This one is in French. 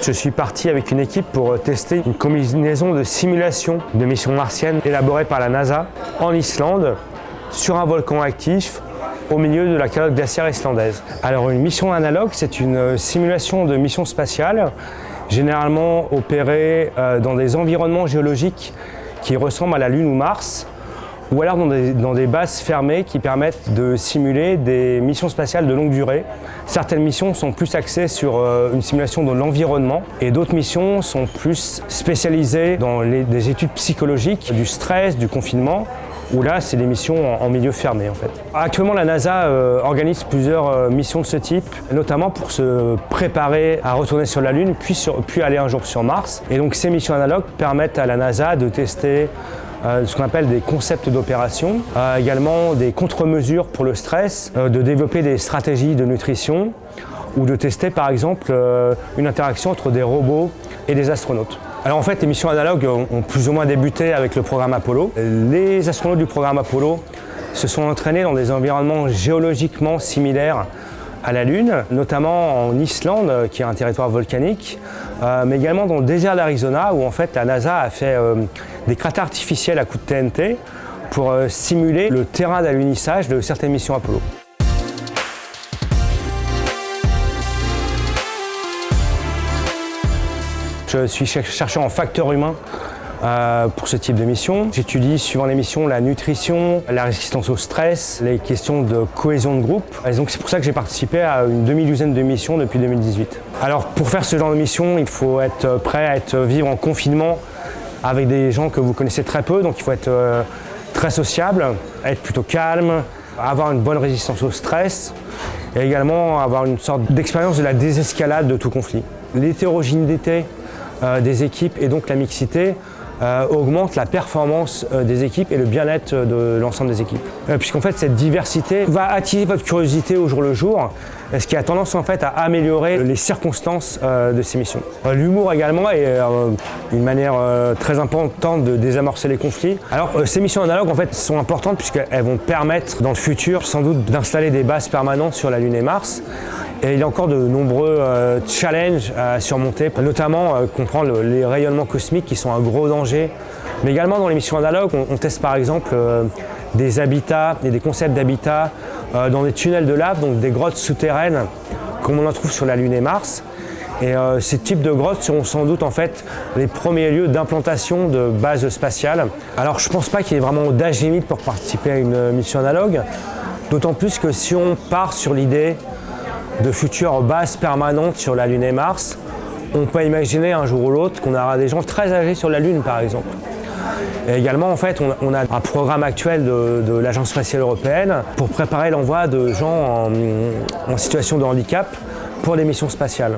je suis parti avec une équipe pour tester une combinaison de simulation de mission martienne élaborée par la NASA en Islande sur un volcan actif au milieu de la calotte glaciaire islandaise. Alors une mission analogue, c'est une simulation de mission spatiale, généralement opérée dans des environnements géologiques qui ressemblent à la Lune ou Mars, ou alors dans des bases fermées qui permettent de simuler des missions spatiales de longue durée. Certaines missions sont plus axées sur une simulation de l'environnement et d'autres missions sont plus spécialisées dans des études psychologiques, du stress, du confinement, où là c'est des missions en milieu fermé en fait. Actuellement la NASA organise plusieurs missions de ce type, notamment pour se préparer à retourner sur la Lune puis aller un jour sur Mars. Et donc ces missions analogues permettent à la NASA de tester ce qu'on appelle des concepts d'opération, également des contre-mesures pour le stress, de développer des stratégies de nutrition ou de tester par exemple une interaction entre des robots et des astronautes. Alors en fait, les missions analogues ont plus ou moins débuté avec le programme Apollo. Les astronautes du programme Apollo se sont entraînés dans des environnements géologiquement similaires à la Lune, notamment en Islande, qui est un territoire volcanique, mais également dans le désert d'Arizona, où en fait la NASA a fait des cratères artificiels à coups de TNT pour simuler le terrain d'alunissage de certaines missions Apollo. Je suis chercheur en facteurs humains pour ce type de mission. J'étudie, suivant les missions, la nutrition, la résistance au stress, les questions de cohésion de groupe. Et donc c'est pour ça que j'ai participé à une demi-douzaine de missions depuis 2018. Alors pour faire ce genre de mission, il faut être prêt à vivre en confinement avec des gens que vous connaissez très peu, donc il faut être très sociable, être plutôt calme, avoir une bonne résistance au stress et également avoir une sorte d'expérience de la désescalade de tout conflit. L'hétérogénéité des équipes et donc la mixité augmente la performance des équipes et le bien-être de l'ensemble des équipes. Puisqu'en fait cette diversité va attiser votre curiosité au jour le jour, ce qui a tendance en fait à améliorer les circonstances de ces missions. L'humour également est une manière très importante de désamorcer les conflits. Alors ces missions analogues en fait sont importantes puisqu'elles vont permettre dans le futur sans doute d'installer des bases permanentes sur la Lune et Mars. Et il y a encore de nombreux challenges à surmonter, notamment comprendre les rayonnements cosmiques qui sont un gros danger. Mais également dans les missions analogues, on teste par exemple des habitats et des concepts d'habitats dans des tunnels de lave, donc des grottes souterraines comme on en trouve sur la Lune et Mars. Et ces types de grottes seront sans doute en fait les premiers lieux d'implantation de bases spatiales. Alors je ne pense pas qu'il y ait vraiment d'âge limite pour participer à une mission analogue, d'autant plus que si on part sur l'idée de futures bases permanentes sur la Lune et Mars, on peut imaginer un jour ou l'autre qu'on aura des gens très âgés sur la Lune par exemple. Et également en fait on a un programme actuel de l'Agence spatiale européenne pour préparer l'envoi de gens en situation de handicap pour des missions spatiales.